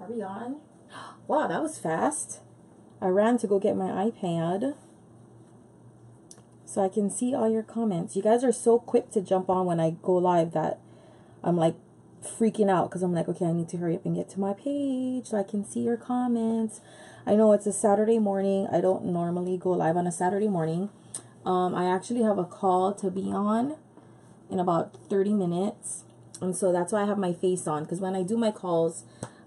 Are we on? Wow, that was fast. I ran to go get my iPad so I can see all your comments. You guys are so quick to jump on when I go live that I'm like freaking out because I'm like, okay, I need to hurry up and get to my page so I can see your comments. I know it's a Saturday morning. I don't normally go live on a Saturday morning. I actually have a call to be on in about 30 minutes. And so that's why I have my face on, because when I do my calls,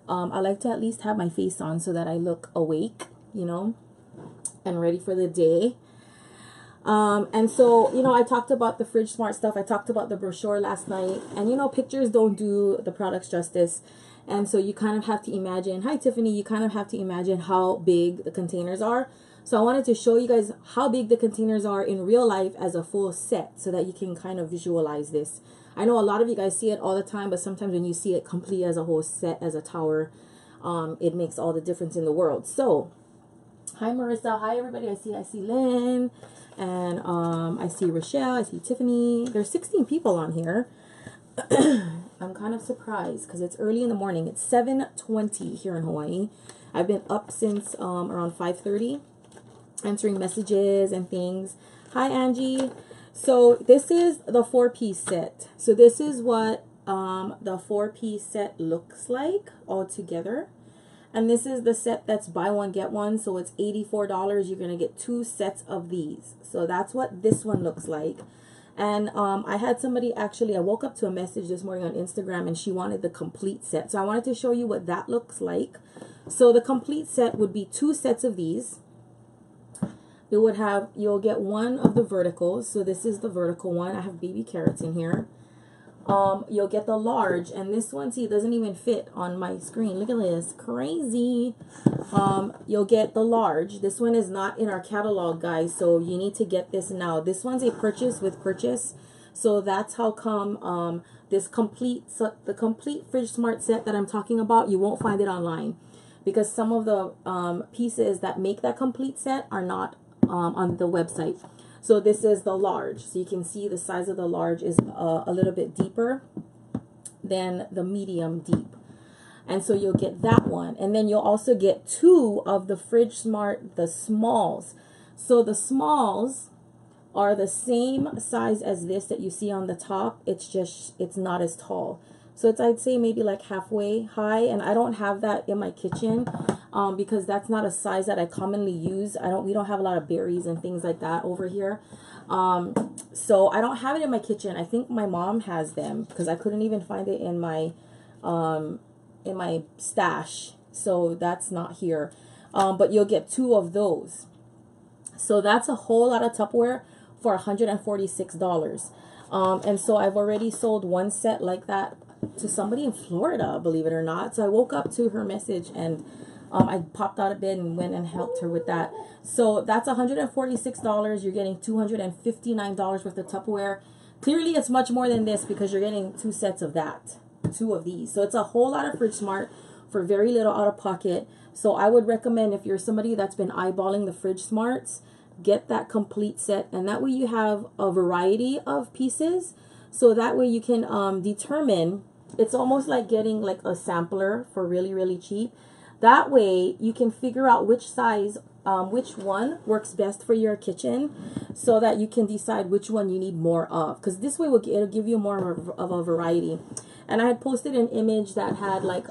I like to at least have my face on so that I look awake, you know, and ready for the day. And so, you know, I talked about the Fridge Smart stuff. I talked about the brochure last night. And, you know, pictures don't do the products justice. And so you kind of have to imagine, hi, Tiffany, you kind of have to imagine how big the containers are. So I wanted to show you guys how big the containers are in real life as a full set so that you can kind of visualize this. I know a lot of you guys see it all the time, but sometimes when you see it complete as a whole set, as a tower, it makes all the difference in the world. So, hi, Marissa. Hi, everybody. I see Lynn. And I see Rochelle. I see Tiffany. There's 16 people on here. I'm kind of surprised because it's early in the morning. It's 7:20 here in Hawaii. I've been up since around 5:30, answering messages and things. Hi, Angie. So this is the 4-piece set. So this is what the 4-piece set looks like all together. And this is the set that's buy one, get one. So it's $84. You're going to get 2 sets of these. So that's what this one looks like. And I had somebody actually, I woke up to a message this morning on Instagram and she wanted the complete set. So I wanted to show you what that looks like. So the complete set would be 2 sets of these. It would have, you'll get one of the verticals. So this is the vertical one. I have baby carrots in here. You'll get the large, and this one, see, it doesn't even fit on my screen. Look at this, crazy. You'll get the large. This one is not in our catalog, guys, so you need to get this now. This one's a purchase with purchase, so that's how come the complete Fridge Smart set that I'm talking about, you won't find it online because some of the pieces that make that complete set are not on the website. So this is the large. So you can see the size of the large is a little bit deeper than the medium deep. And so you'll get that one. And then you'll also get 2 of the Fridge Smart, the smalls. So the smalls are the same size as this that you see on the top. It's just, it's not as tall. So it's, I'd say maybe like halfway high. And I don't have that in my kitchen because that's not a size that I commonly use. We don't have a lot of berries and things like that over here. So I don't have it in my kitchen. I think my mom has them because I couldn't even find it in my stash. So that's not here. But you'll get 2 of those. So that's a whole lot of Tupperware for $146. And so I've already sold 1 set like that to somebody in Florida, believe it or not. So I woke up to her message and I popped out of bed and went and helped her with that. So that's $146. You're getting $259 worth of Tupperware. Clearly it's much more than this because you're getting 2 sets of that, 2 of these. So it's a whole lot of Fridge Smart for very little out of pocket. So I would recommend, if you're somebody that's been eyeballing the Fridge Smarts, get that complete set, and that way you have a variety of pieces. So that way you can determine, it's almost like getting like a sampler for really, really cheap. That way you can figure out which size, which one works best for your kitchen so that you can decide which one you need more of. Because this way it'll give you more of a variety. And I had posted an image that had like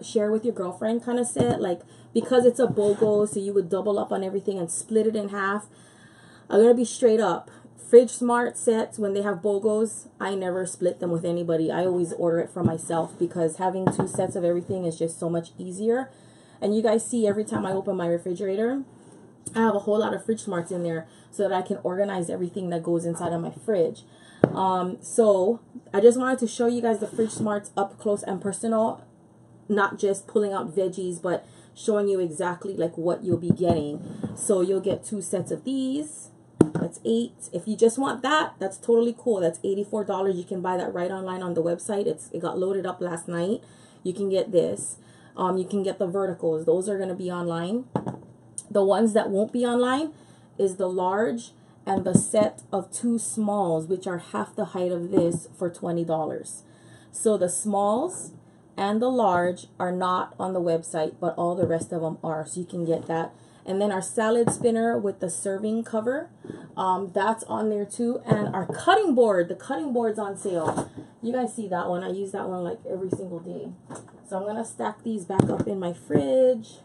share with your girlfriend kind of set, like, because it's a BOGO, so you would double up on everything and split it in half. I'm going to be straight up. Fridge Smart sets, when they have BOGOs, I never split them with anybody. I always order it for myself because having 2 sets of everything is just so much easier. And you guys see every time I open my refrigerator, I have a whole lot of Fridge Smarts in there so that I can organize everything that goes inside of my fridge. So I just wanted to show you guys the Fridge Smarts up close and personal, not just pulling out veggies, but showing you exactly like what you'll be getting. So you'll get 2 sets of these. That's 8. If you just want that, that's totally cool. That's $84. You can buy that right online on the website. It got loaded up last night. You can get this. You can get the verticals. Those are going to be online. The ones that won't be online is the large and the set of 2 smalls, which are half the height of this, for $20. So the smalls, and the large are not on the website, but all the rest of them are, so you can get that. And then our salad spinner with the serving cover, that's on there too. And our cutting board, the cutting board's on sale. You guys see that one? I use that one like every single day. So I'm gonna stack these back up in my fridge.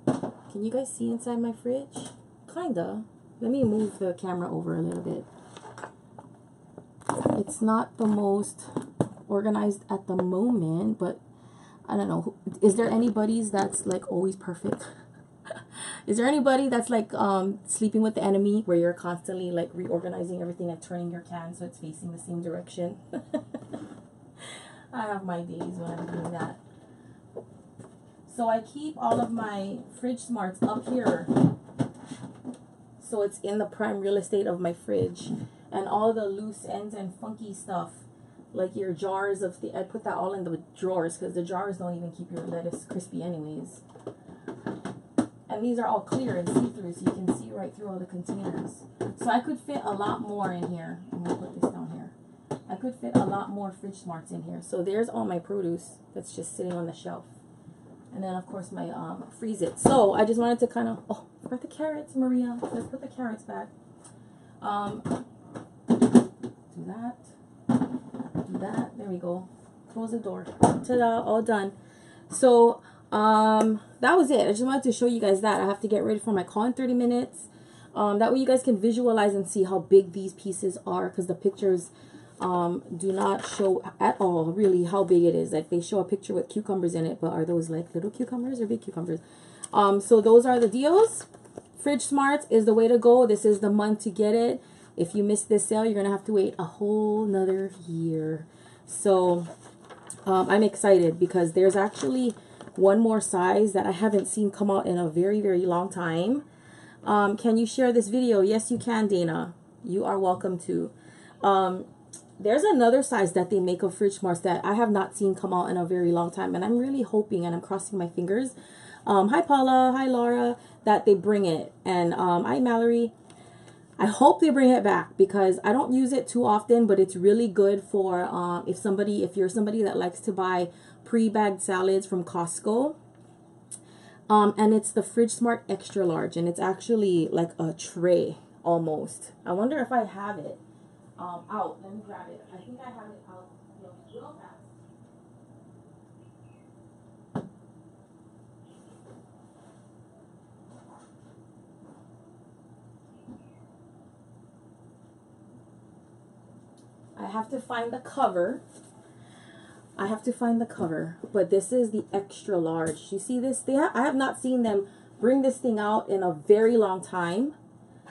Can you guys see inside my fridge? Kinda. Let me move the camera over a little bit. It's not the most organized at the moment, but I don't know. Is there anybody's that's like always perfect? Is there anybody that's like sleeping with the enemy, where you're constantly like reorganizing everything and turning your can so it's facing the same direction? I have my days when I'm doing that. So I keep all of my fridge smarts up here, so it's in the prime real estate of my fridge. And all the loose ends and funky stuff, like your jars of the, I put that all in the drawers, because the jars don't even keep your lettuce crispy anyways. And these are all clear and see-through, so you can see right through all the containers. So I could fit a lot more in here. I'm going to put this down here. I could fit a lot more fridge smarts in here. So there's all my produce that's just sitting on the shelf. And then, of course, my freeze it. So I just wanted to kind of, oh, I forgot the carrots, Maria. Let's put the carrots back. Do that. Do that. There we go. Close the door. Ta-da, all done. So that was it. I just wanted to show you guys that. I have to get ready for my call in 30 minutes. That way you guys can visualize and see how big these pieces are, because the pictures do not show at all really how big it is. Like, they show a picture with cucumbers in it, but are those like little cucumbers or big cucumbers? So those are the deals. Fridge Smarts is the way to go. This is the month to get it. If you miss this sale, you're gonna have to wait a whole nother year. So I'm excited, because there's actually one more size that I haven't seen come out in a very, very long time. Can you share this video? Yes, you can, Dana. You are welcome to. There's another size that they make of Fridge Smarts that I have not seen come out in a very long time, and I'm really hoping, and I'm crossing my fingers. Hi Paula, hi Laura, that they bring it. And hi Mallory. I hope they bring it back, because I don't use it too often, but it's really good for if you're somebody that likes to buy pre-bagged salads from Costco. And it's the Fridge Smart Extra Large, and it's actually like a tray almost. I wonder if I have it out. Let me grab it. I think I have it out real fast. I have to find the cover. But this is the extra large. You see this? I have not seen them bring this thing out in a very long time,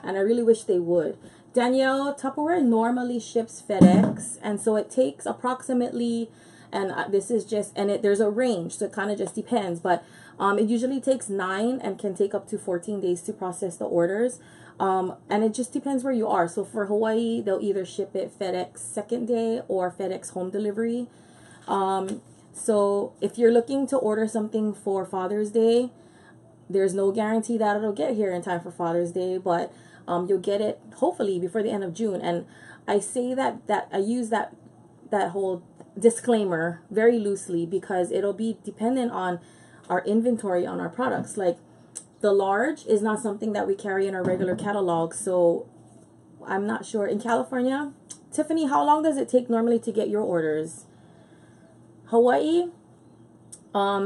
and I really wish they would. Danielle, Tupperware normally ships FedEx, and so it takes approximately, and this is just, and there's a range, so it kind of just depends, but it usually takes 9 and can take up to 14 days to process the orders. And it just depends where you are. So for Hawaii, they'll either ship it FedEx second day or FedEx home delivery. So if you're looking to order something for Father's Day, there's no guarantee that it'll get here in time for Father's Day, but you'll get it hopefully before the end of June. And I say that I use that whole disclaimer very loosely, because it'll be dependent on our inventory on our products. Like, the large is not something that we carry in our regular catalog, so I'm not sure. In California, Tiffany, how long does it take normally to get your orders? Hawaii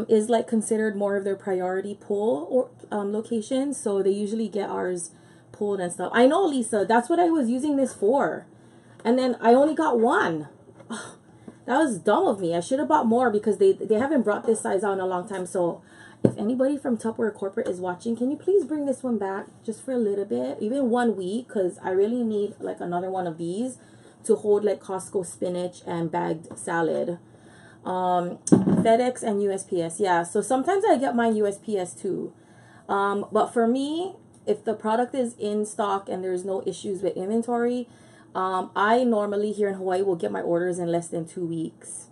is like considered more of their priority pull or location, so they usually get ours pulled and stuff. I know, Lisa, that's what I was using this for, and then I only got one. Oh, that was dumb of me. I should have bought more, because they haven't brought this size out in a long time. So if anybody from Tupperware Corporate is watching, can you please bring this one back just for a little bit, even 1 week, because I really need like another one of these to hold like Costco spinach and bagged salad. FedEx and USPS, yeah. So sometimes I get mine USPS too. But for me, if the product is in stock and there's no issues with inventory, I normally here in Hawaii will get my orders in less than 2 weeks.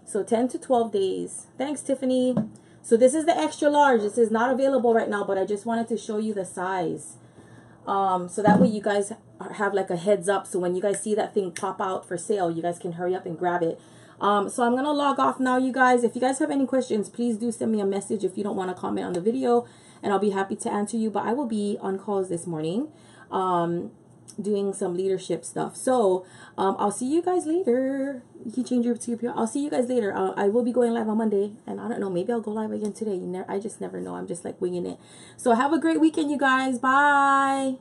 So 10 to 12 days. Thanks, Tiffany. So this is the extra large. This is not available right now, but I just wanted to show you the size. So that way you guys have like a heads up. So when you guys see that thing pop out for sale, you guys can hurry up and grab it. So I'm gonna log off now, you guys. If you guys have any questions, please do send me a message if you don't want to comment on the video, and I'll be happy to answer you. But I will be on calls this morning, doing some leadership stuff. So I'll see you guys later. You can change your TPO. I'll see you guys later. I will be going live on Monday, and I don't know, maybe I'll go live again today. I just never know. I'm just like winging it. So have a great weekend, you guys. Bye.